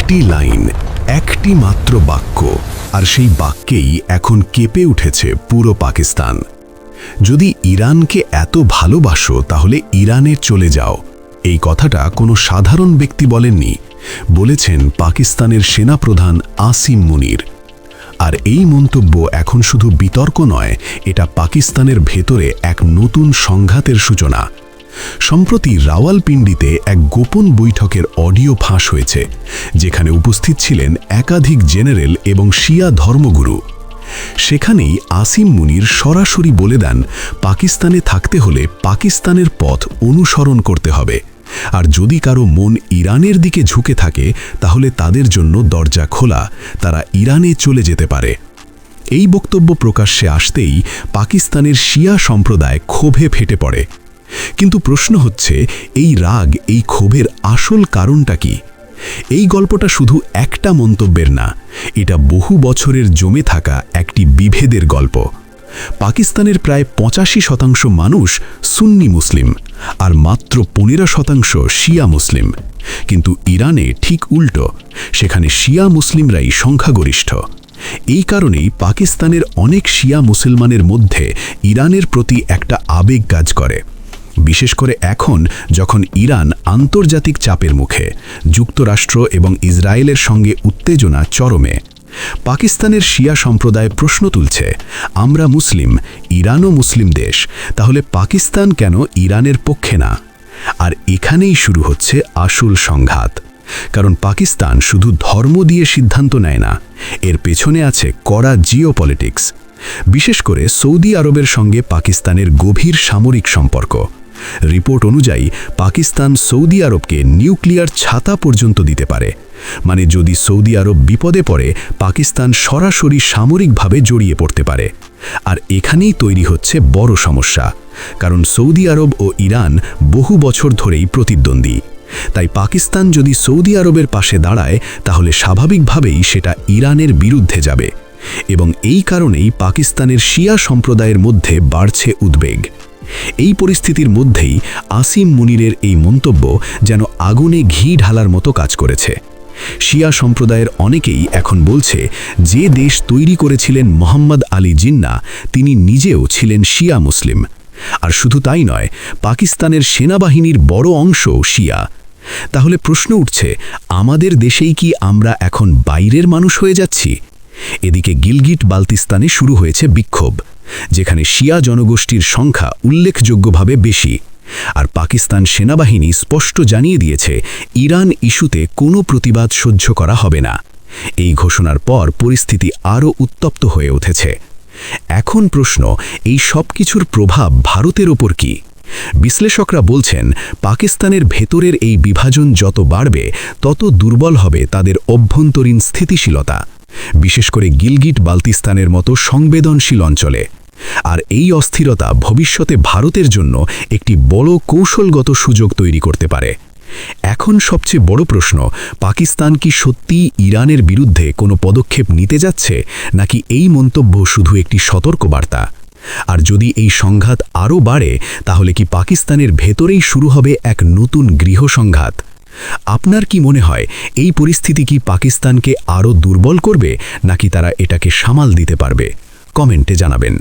একটি লাইন, একটি মাত্র বাক্য, আর সেই বাক্যেই এখন কেঁপে উঠেছে পুরো পাকিস্তান। যদি ইরানকে এত ভালোবাসো তাহলে ইরানে চলে যাও। এই কথাটা কোনো সাধারণ ব্যক্তি বলেননি, বলেছেন পাকিস্তানের সেনাপ্রধান আসিম মুনির। আর এই মন্তব্য এখন শুধু বিতর্ক নয়, এটা পাকিস্তানের ভেতরে এক নতুন সংঘাতের সূচনা। সম্প্রতি রাওয়ালপিন্ডিতে এক গোপন বৈঠকের অডিও ফাঁস হয়েছে, যেখানে উপস্থিত ছিলেন একাধিক জেনারেল এবং শিয়া ধর্মগুরু। সেখানেই আসিম মুনির সরাসরি বলে দেন, পাকিস্তানে থাকতে হলে পাকিস্তানের পথ অনুসরণ করতে হবে, আর যদি কারো মন ইরানের দিকে ঝুঁকে থাকে তাহলে তাদের জন্য দরজা খোলা, তারা ইরানে চলে যেতে পারে। এই বক্তব্য প্রকাশ্যে আসতেই পাকিস্তানের শিয়া সম্প্রদায় ক্ষোভে ফেটে পড়ে। কিন্তু প্রশ্ন হচ্ছে, এই রাগ, এই ক্ষোভের আসল কারণটা কি? এই গল্পটা শুধু একটা মন্তব্যের না, এটা বহু বছরের জমে থাকা একটি বিভেদের গল্প। পাকিস্তানের প্রায় 85% মানুষ সুন্নি মুসলিম, আর মাত্র 15% শিয়া মুসলিম। কিন্তু ইরানে ঠিক উল্টো, সেখানে শিয়া মুসলিমরাই সংখ্যাগরিষ্ঠ। এই কারণেই পাকিস্তানের অনেক শিয়া মুসলমানের মধ্যে ইরানের প্রতি একটা আবেগ কাজ করে, বিশেষ করে এখন যখন ইরান আন্তর্জাতিক চাপের মুখে, যুক্তরাষ্ট্র এবং ইসরায়েলের সঙ্গে উত্তেজনা চরমে। পাকিস্তানের শিয়া সম্প্রদায় প্রশ্ন তুলছে, আমরা মুসলিম, ইরানও মুসলিম দেশ, তাহলে পাকিস্তান কেন ইরানের পক্ষে না? আর এখানেই শুরু হচ্ছে আসল সংঘাত। কারণ পাকিস্তান শুধু ধর্ম দিয়ে সিদ্ধান্ত নেয় না, এর পেছনে আছে কড়া জিওপলিটিক্স। বিশেষ করে সৌদি আরবের সঙ্গে পাকিস্তানের গভীর সামরিক সম্পর্ক। রিপোর্ট অনুযায়ী পাকিস্তান সৌদি আরবকে নিউক্লিয়ার ছাতা পর্যন্ত দিতে পারে। মানে যদি সৌদি আরব বিপদে পড়ে, পাকিস্তান সরাসরি সামরিকভাবে জড়িয়ে পড়তে পারে। আর এখানেই তৈরি হচ্ছে বড় সমস্যা, কারণ সৌদি আরব ও ইরান বহু বছর ধরেই প্রতিদ্বন্দ্বী। তাই পাকিস্তান যদি সৌদি আরবের পাশে দাঁড়ায়, তাহলে স্বাভাবিকভাবেই সেটা ইরানের বিরুদ্ধে যাবে। এবং এই কারণেই পাকিস্তানের শিয়া সম্প্রদায়ের মধ্যে বাড়ছে উদ্বেগ। এই পরিস্থিতির মধ্যেই আসিম মুনিরের এই মন্তব্য যেন আগুনে ঘি ঢালার মতো কাজ করেছে। শিয়া সম্প্রদায়ের অনেকেই এখন বলছে, যে দেশ তৈরি করেছিলেন মোহাম্মদ আলী জিন্নাহ, তিনি নিজেও ছিলেন শিয়া মুসলিম। আর শুধু তাই নয়, পাকিস্তানের সেনাবাহিনীর বড় অংশও শিয়া। তাহলে প্রশ্ন উঠছে, আমাদের দেশেই কি আমরা এখন বাইরের মানুষ হয়ে যাচ্ছি? এদিকে গিলগিট বালতিস্তানে শুরু হয়েছে বিক্ষোভ, যেখানে শিয়া জনগোষ্ঠীর সংখ্যা উল্লেখযোগ্যভাবে বেশি। আর পাকিস্তান সেনাবাহিনী স্পষ্ট জানিয়ে দিয়েছে, ইরান ইস্যুতে কোনো প্রতিবাদ সহ্য করা হবে না। এই ঘোষণার পর পরিস্থিতি আরও উত্তপ্ত হয়ে উঠেছে। এখন প্রশ্ন, এই সব কিছুর প্রভাব ভারতের ওপর কি? বিশ্লেষকরা বলছেন, পাকিস্তানের ভেতরের এই বিভাজন যত বাড়বে, তত দুর্বল হবে তাদের অভ্যন্তরীণ স্থিতিশীলতা, বিশেষ করে গিলগিট বালতিস্তানের মতো সংবেদনশীল অঞ্চলে। আর এই অস্থিরতা ভবিষ্যতে ভারতের জন্য একটি বড় কৌশলগত সুযোগ তৈরি করতে পারে। এখন সবচেয়ে বড় প্রশ্ন, পাকিস্তান কি সত্যিই ইরানের বিরুদ্ধে কোনো পদক্ষেপ নিতে যাচ্ছে, নাকি এই মন্তব্য শুধু একটি সতর্কবার্তা? আর যদি এই সংঘাত আরও বাড়ে, তাহলে কি পাকিস্তানের ভেতরেই শুরু হবে এক নতুন গৃহসংঘাত? আপনার কি মনে হয়, এই পরিস্থিতি কি পাকিস্তানকে আরও দুর্বল করবে, নাকি তারা এটাকে সামাল দিতে পারবে? কমেন্টে জানাবেন।